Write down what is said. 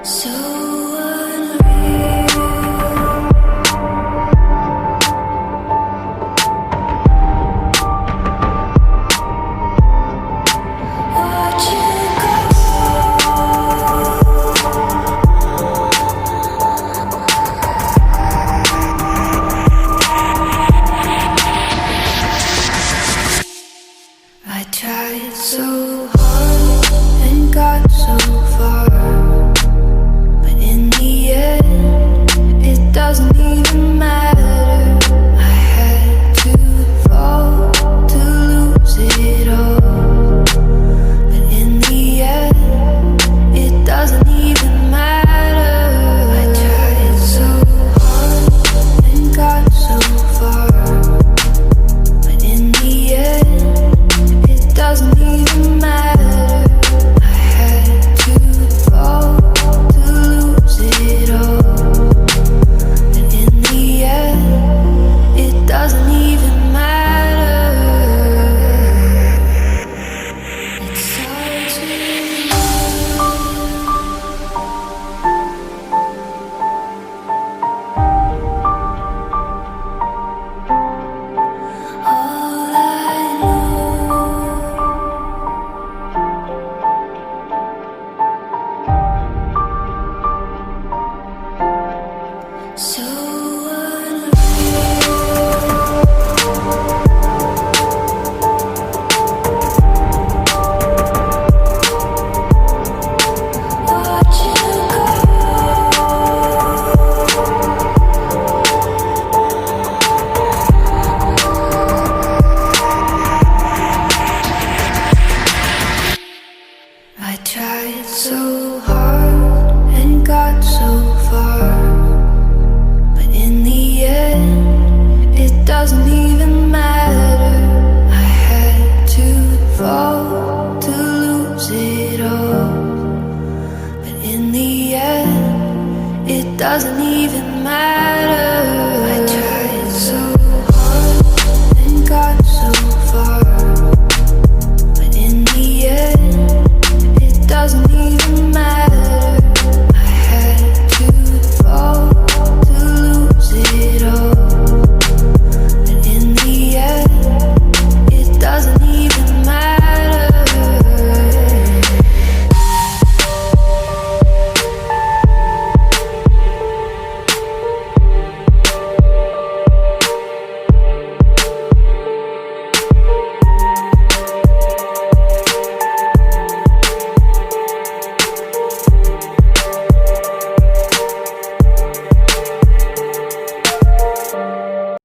So unreal. Watch you I tried so hard and got so far, but in the end, it doesn't even matter. I had to fall to lose it all, but in the end, it doesn't even matter. I tried so hard and got so far, but in the end, it doesn't even matter. I had to fall to lose it all, but in the end, it doesn't even matter. It starts with you. All I know. So unreal. Watch you go. I tried so hard and got so far, but in the end, it doesn't even matter. I had to fall to lose it all, but in the end, it doesn't even